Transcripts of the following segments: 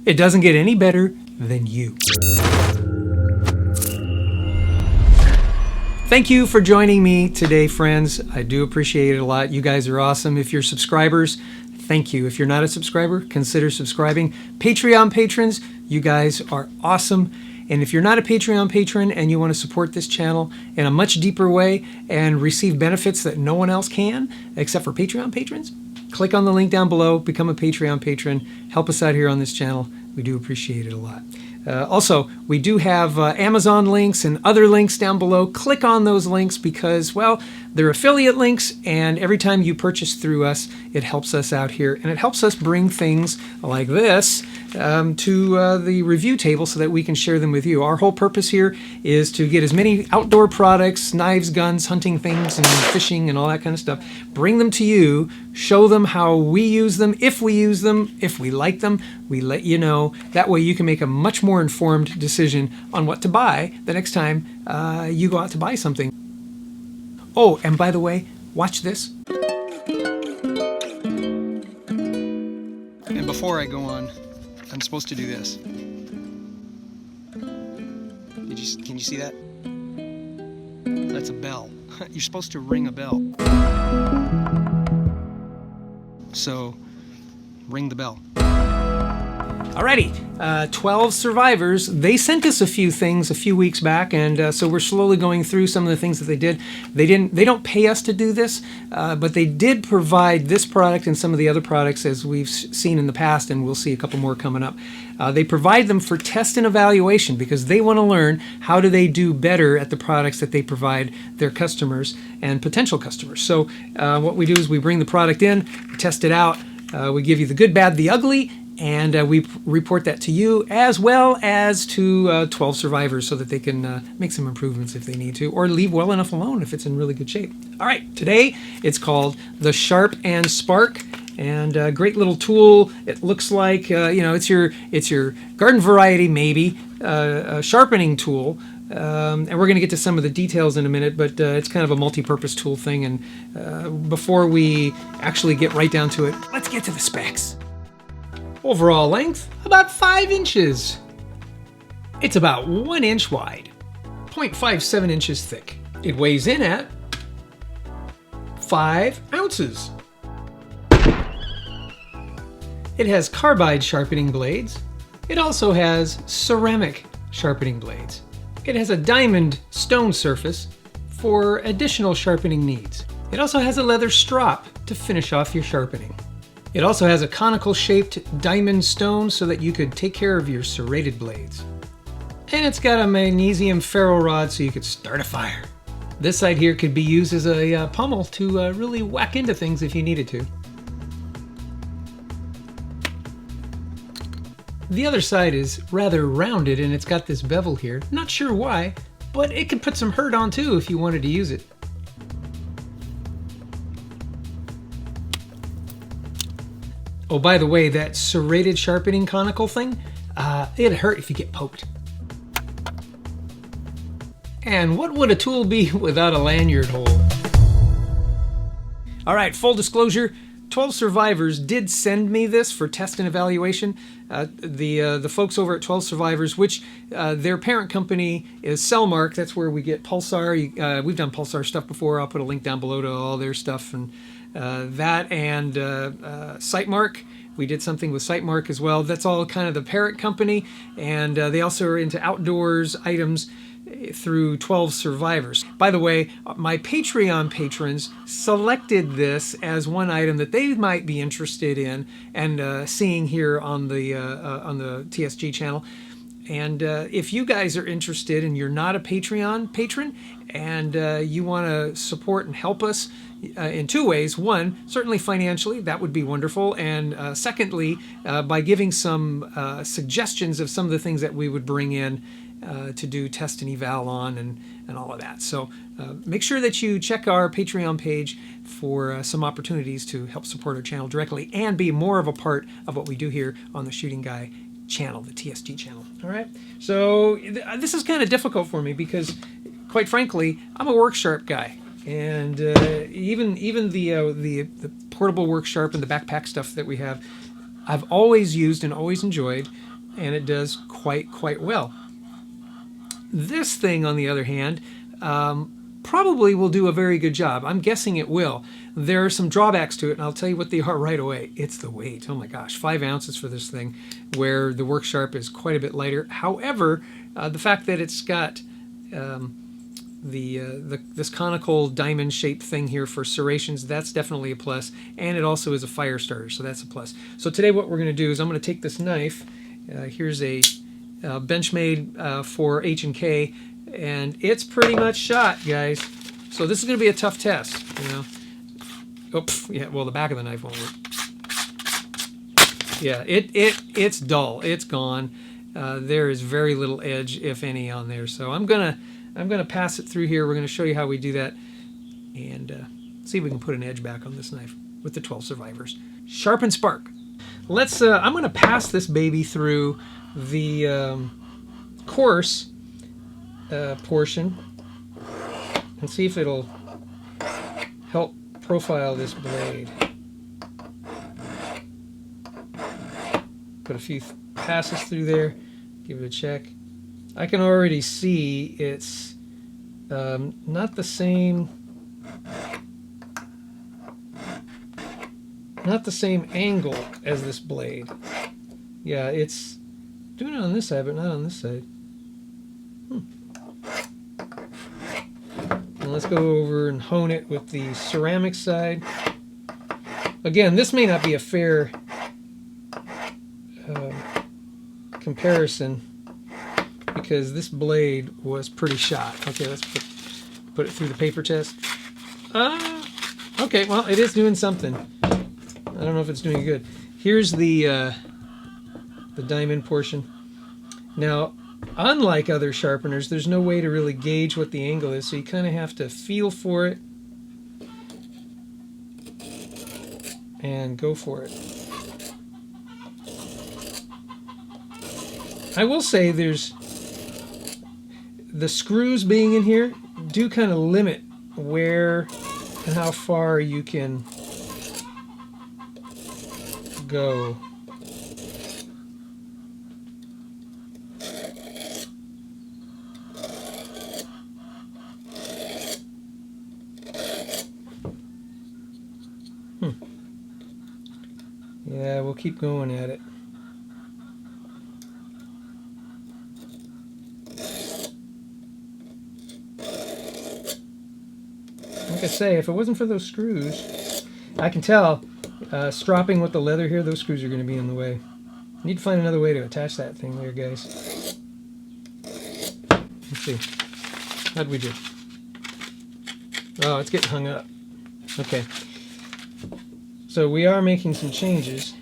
It doesn't get any better than you. Thank you for joining me today, friends. I do appreciate it a lot. You guys are awesome. If you're subscribers, thank you. If you're not a subscriber, consider subscribing. Patreon patrons, you guys are awesome. And if you're not a Patreon patron and you want to support this channel in a much deeper way and receive benefits that no one else can, except for Patreon patrons, click on the link down below, become a Patreon patron, help us out here on this channel. We do appreciate it a lot. Also, we do have Amazon links and other links down below. Click on those links because, well, they're affiliate links, and every time you purchase through us, it helps us out here, and it helps us bring things like this to the review table so that we can share them with you. Our whole purpose here is to get as many outdoor products, knives, guns, hunting things, and fishing and all that kind of stuff, bring them to you, show them how we use them, if we use them, if we like them, we let you know. That way you can make a much more informed decision on what to buy the next time you go out to buy something. Oh, and by the way, watch this. And before I go on, I'm supposed to do this. Can you see that? That's a bell. You're supposed to ring a bell. So, ring the bell. Alrighty, 12 Survivors. They sent us a few things a few weeks back, and so we're slowly going through some of the things that they did. They don't pay us to do this, but they did provide this product and some of the other products as we've seen in the past, and we'll see a couple more coming up. They provide them for test and evaluation because they want to learn how do they do better at the products that they provide their customers and potential customers. So what we do is we bring the product in, we test it out, we give you the good, bad, the ugly, and we report that to you as well as to 12 Survivors so that they can make some improvements if they need to, or leave well enough alone if it's in really good shape. All right, today it's called the Sharp and Spark, and a great little tool. It looks like it's your garden variety maybe a sharpening tool. And we're going to get to some of the details in a minute, but it's kind of a multi-purpose tool thing. And before we actually get right down to it, let's get to the specs. Overall length, about 5 inches. It's about 1 inch wide, 0.57 inches thick. It weighs in at 5 ounces. It has carbide sharpening blades. It also has ceramic sharpening blades. It has a diamond stone surface for additional sharpening needs. It also has a leather strop to finish off your sharpening. It also has a conical shaped diamond stone so that you could take care of your serrated blades. And it's got a magnesium ferro rod so you could start a fire. This side here could be used as a pommel to really whack into things if you needed to. The other side is rather rounded and it's got this bevel here. Not sure why, but it could put some hurt on too if you wanted to use it. Oh, by the way, that serrated sharpening conical thing, it'd hurt if you get poked. And what would a tool be without a lanyard hole? All right, full disclosure, 12 Survivors did send me this for test and evaluation. The folks over at 12 Survivors, which their parent company is Cellmark. That's where we get Pulsar. We've done Pulsar stuff before. I'll put a link down below to all their stuff. And that and Sightmark. We did something with Sightmark as well. That's all kind of the parent company. And they also are into outdoors items through 12 Survivors. By the way, my Patreon patrons selected this as one item that they might be interested in and seeing here on the TSG channel. And if you guys are interested and you're not a Patreon patron and you want to support and help us in two ways. One, certainly financially, that would be wonderful. And secondly, by giving some suggestions of some of the things that we would bring in to do test and eval on and all of that. So make sure that you check our Patreon page for some opportunities to help support our channel directly and be more of a part of what we do here on the Shooting Guy channel, the TSG channel. All right. So this is kind of difficult for me because, quite frankly, I'm a Work Sharp guy. And even the portable Work Sharp and the backpack stuff that we have, I've always used and always enjoyed, and it does quite well. This thing, on the other hand, probably will do a very good job. I'm guessing it will. There are some drawbacks to it, and I'll tell you what they are right away. It's the weight. Oh my gosh, 5 ounces for this thing, where the Work Sharp is quite a bit lighter. However, the fact that it's got this conical diamond-shaped thing here for serrations, that's definitely a plus. And it also is a fire starter, so that's a plus. So today what we're going to do is I'm going to take this knife. Here's a Benchmade for H&K, and it's pretty much shot, guys. So this is going to be a tough test, you know. Oops, yeah, well, the back of the knife won't work. Yeah, it's dull. It's gone. There is very little edge, if any, on there. So I'm gonna pass it through here. We're gonna show you how we do that, and see if we can put an edge back on this knife with the 12 Survivors. Sharp and Spark. Let's. I'm gonna pass this baby through the coarse portion and see if it'll help profile this blade. Put a few passes through there, give it a check. I can already see it's not the same angle as this blade. Yeah, it's doing it on this side, but not on this side. And let's go over and hone it with the ceramic side. Again, this may not be a fair comparison because this blade was pretty shot. Okay, let's put it through the paper test. Okay, well, it is doing something. I don't know if it's doing good. Here's the diamond portion. Now, unlike other sharpeners, there's no way to really gauge what the angle is, so you kind of have to feel for it and go for it. I will say there's the screws being in here do kind of limit where and how far you can go. Yeah, we'll keep going at it. Like I say, if it wasn't for those screws, I can tell, stropping with the leather here, those screws are going to be in the way. Need to find another way to attach that thing there, guys. Let's see. How'd we do? Oh, it's getting hung up. Okay. So we are making some changes.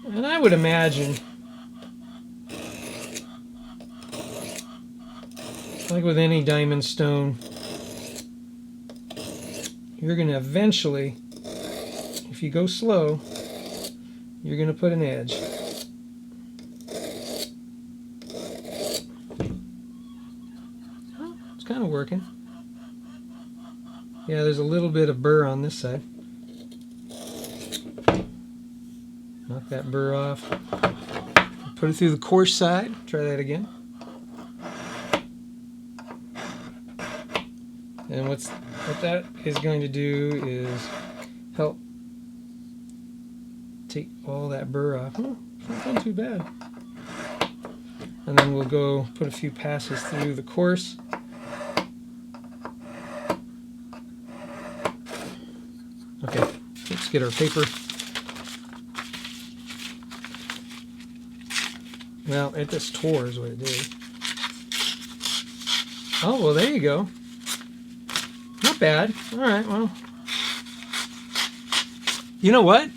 And I would imagine, like with any diamond stone, you're going to eventually, if you go slow, you're going to put an edge. Oh, it's kind of working. Yeah, there's a little bit of burr on this side. Knock that burr off. Put it through the coarse side. Try that again. And what that is going to do is help take all that burr off. Oh, it's not done too bad. And then we'll go put a few passes through the coarse. Okay, let's get our paper. Well, it just tore is what it did. Oh, well, there you go. Not bad. All right, well. You know what?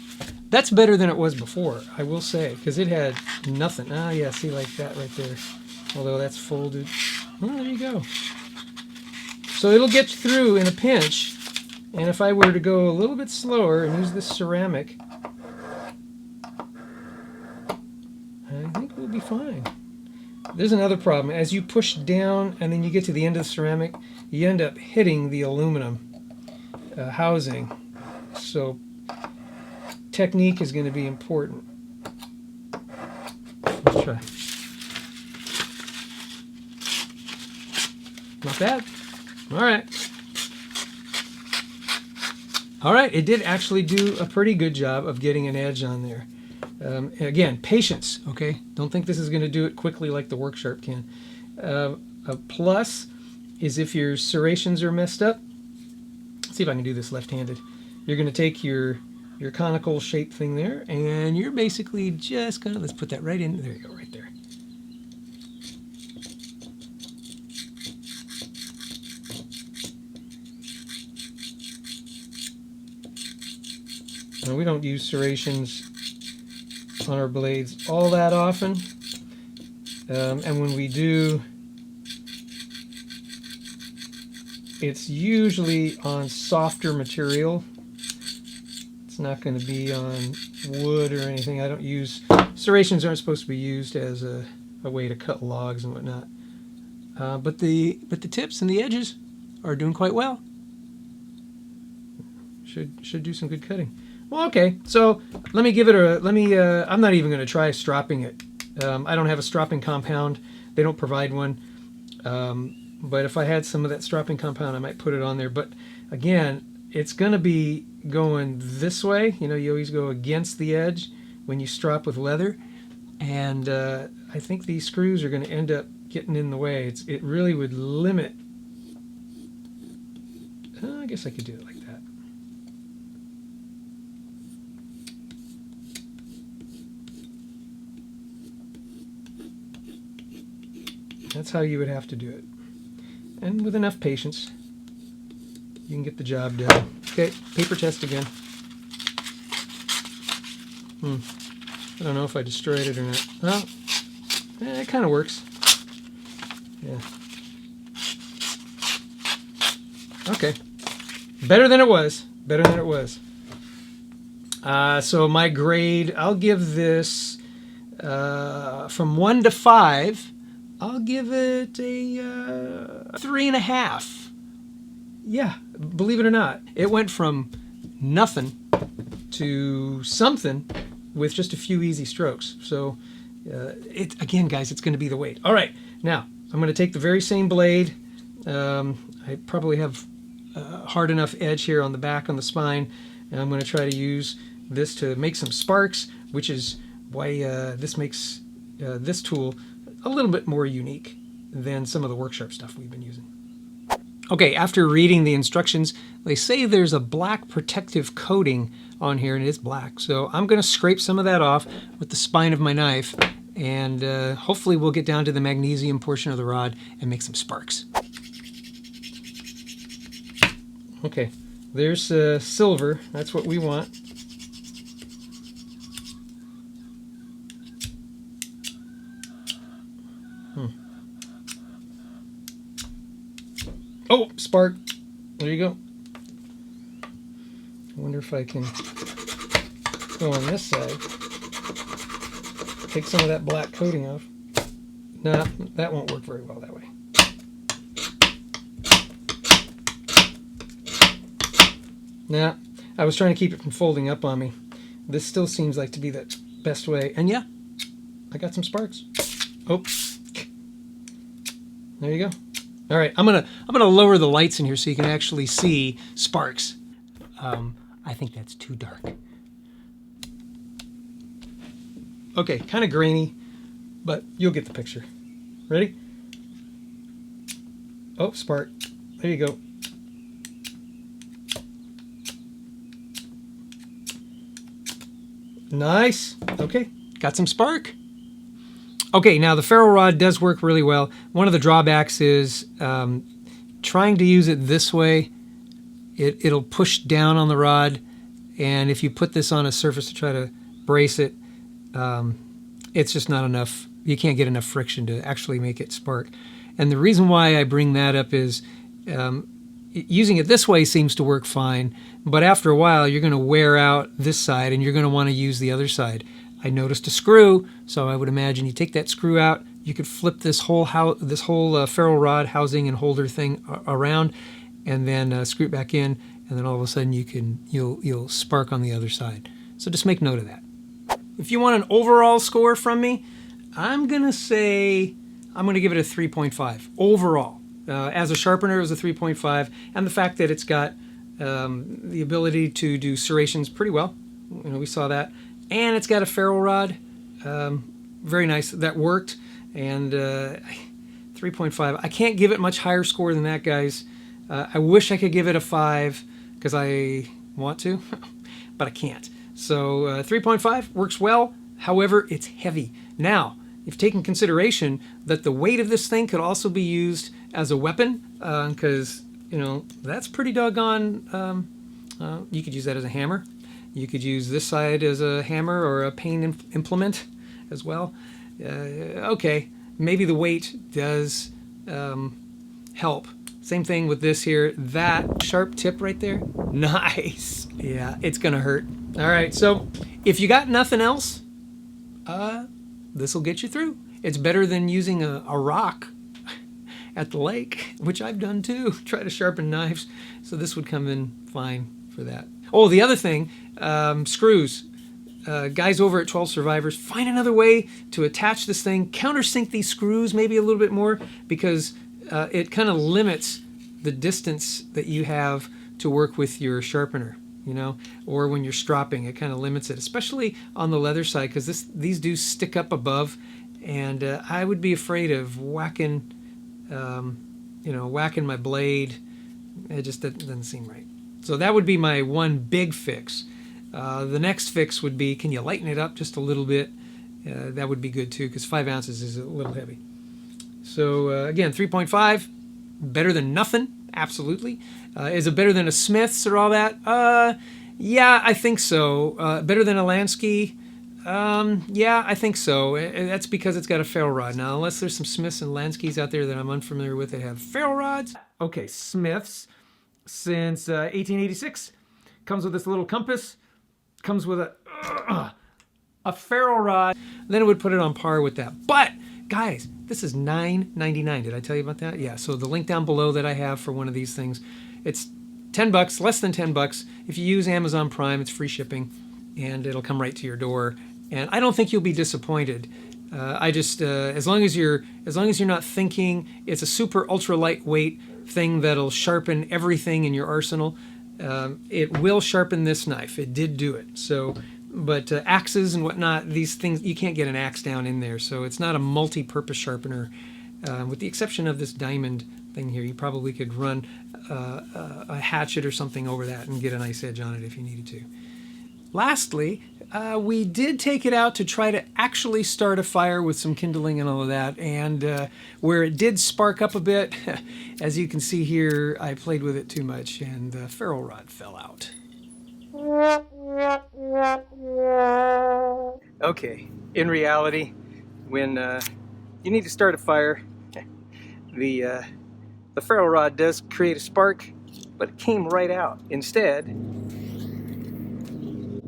That's better than it was before, I will say, because it had nothing. Ah, yeah, see, like that right there. Although that's folded. Well, there you go. So it'll get through in a pinch, and if I were to go a little bit slower and use this ceramic, I think we'll be fine. There's another problem. As you push down and then you get to the end of the ceramic, you end up hitting the aluminum housing. So technique is going to be important. Let's try. Not bad. All right. All right, it did actually do a pretty good job of getting an edge on there. Again, patience, okay? Don't think this is going to do it quickly like the Work Sharp can. A plus is if your serrations are messed up. Let's see if I can do this left-handed. You're going to take your conical shape thing there, and you're basically just going to, let's put that right in. There you go, right there. Now, we don't use serrations on our blades all that often, and when we do, it's usually on softer material. It's not going to be on wood or anything. I don't use, serrations aren't supposed to be used as a way to cut logs and whatnot. But the tips and the edges are doing quite well. Should do some good cutting. Well, okay, so let me give it a, I'm not even going to try stropping it. I don't have a stropping compound. They don't provide one. But if I had some of that stropping compound, I might put it on there. But again, it's going to be going this way. You know, you always go against the edge when you strop with leather. And I think these screws are going to end up getting in the way. It really would limit. I guess I could do it like that. That's how you would have to do it. And with enough patience, you can get the job done. Okay, paper test again. I don't know if I destroyed it or not. Well, it kind of works. Yeah. Okay. Better than it was. Better than it was. So my grade, I'll give this from 1 to 5. I'll give it a 3.5. Yeah, believe it or not, it went from nothing to something with just a few easy strokes. So, again, guys, it's going to be the weight. All right, now I'm going to take the very same blade. I probably have a hard enough edge here on the back on the spine, and I'm going to try to use this to make some sparks, which is why this makes this tool a little bit more unique than some of the Work Sharp stuff we've been using. Okay, after reading the instructions, they say there's a black protective coating on here, and it is black. So I'm going to scrape some of that off with the spine of my knife, and hopefully we'll get down to the magnesium portion of the rod and make some sparks. Okay, there's silver. That's what we want. Oh, spark. There you go. I wonder if I can go on this side. Take some of that black coating off. Nah, that won't work very well that way. Nah, I was trying to keep it from folding up on me. This still seems like to be the best way. And yeah, I got some sparks. Oh, there you go. All right, I'm gonna lower the lights in here so you can actually see sparks. I think that's too dark. Okay, kind of grainy, but you'll get the picture. Ready? Oh, spark. There you go. Nice. Okay, got some spark. Okay, now the ferro rod does work really well. One of the drawbacks is trying to use it this way, it'll push down on the rod, and if you put this on a surface to try to brace it, it's just not enough. You can't get enough friction to actually make it spark. And the reason why I bring that up is using it this way seems to work fine, but after a while you're going to wear out this side and you're going to want to use the other side. I noticed a screw, so I would imagine you take that screw out, you could flip this whole ferro rod housing and holder thing around, and then screw it back in, and then all of a sudden you'll spark on the other side. So just make note of that. If you want an overall score from me, I'm going to give it a 3.5 overall. As a sharpener, it was a 3.5, and the fact that it's got the ability to do serrations pretty well. We saw that. And it's got a ferrule rod. Very nice. That worked. And 3.5. I can't give it much higher score than that, guys. I wish I could give it a 5 because I want to, but I can't. So 3.5 works well. However, it's heavy. Now, you've taken consideration that the weight of this thing could also be used as a weapon because, that's pretty doggone. You could use that as a hammer. You could use this side as a hammer or a pane implement as well. Okay, maybe the weight does help. Same thing with this here. That sharp tip right there, nice. Yeah, it's gonna hurt. All right, so if you got nothing else, this will get you through. It's better than using a rock at the lake, which I've done too. Try to sharpen knives. So this would come in fine for that. Oh, the other thing, screws. Guys over at 12 Survivors, find another way to attach this thing. Countersink these screws maybe a little bit more because it kind of limits the distance that you have to work with your sharpener, or when you're stropping, it kind of limits it, especially on the leather side because these do stick up above, and I would be afraid of whacking my blade. It just doesn't seem right. So that would be my one big fix. The next fix would be, can you lighten it up just a little bit? That would be good too, because 5 ounces is a little heavy. So again, 3.5, better than nothing, absolutely. Is it better than a Smith's or all that? Yeah, I think so. Better than a Lansky? Yeah, I think so. That's because it's got a ferrule rod. Now, unless there's some Smiths and Lanskys out there that I'm unfamiliar with that have ferrule rods. Okay, Smiths, since 1886, comes with this little compass, comes with a ferrule rod. Then it would put it on par with that. But, guys, this is $9.99. Did I tell you about that? Yeah, so the link down below that I have for one of these things, it's $10, less than $10. If you use Amazon Prime, it's free shipping, and it'll come right to your door. And I don't think you'll be disappointed. I just, as long as you're not thinking it's a super ultra lightweight thing that'll sharpen everything in your arsenal, it will sharpen this knife. It did do it. So, but axes and whatnot, these things, you can't get an axe down in there. So it's not a multi-purpose sharpener. With the exception of this diamond thing here, you probably could run a hatchet or something over that and get a nice edge on it if you needed to. Lastly, we did take it out to try to actually start a fire with some kindling and all of that, and where it did spark up a bit, as you can see here, I played with it too much and the ferrule rod fell out. Okay, in reality, when you need to start a fire, the ferrule rod does create a spark, but it came right out. Instead,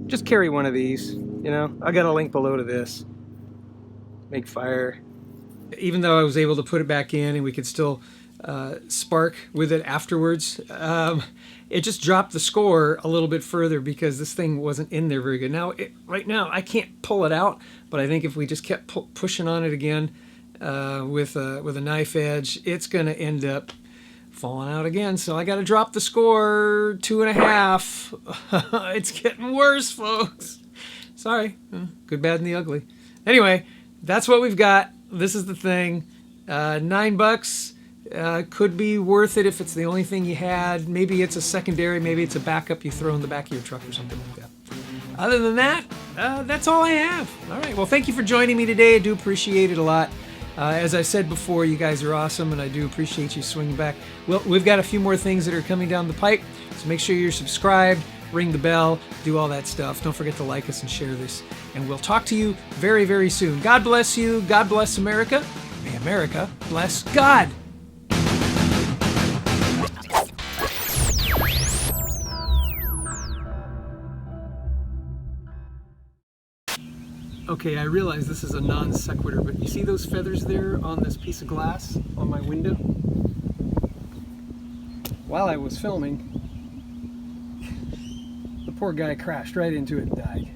just carry one of these, I got a link below to this. Make fire. Even though I was able to put it back in and we could still spark with it afterwards, it just dropped the score a little bit further because this thing wasn't in there very good. Now, right now, I can't pull it out, but I think if we just kept pushing on it again with a knife edge, it's going to end up falling out again. So I got to drop the score 2.5. It's getting worse, folks. Sorry. Good, bad, and the ugly. Anyway, that's what we've got. This is the thing. $9 could be worth it if it's the only thing you had. Maybe it's a secondary. Maybe it's a backup you throw in the back of your truck or something like that. Other than that, that's all I have. All right. Well, thank you for joining me today. I do appreciate it a lot. As I said before, you guys are awesome, and I do appreciate you swinging back. Well, we've got a few more things that are coming down the pipe, so make sure you're subscribed, ring the bell, do all that stuff. Don't forget to like us and share this, and we'll talk to you very, very soon. God bless you. God bless America. May America bless God. Okay, I realize this is a non sequitur, but you see those feathers there on this piece of glass on my window? While I was filming, the poor guy crashed right into it and died.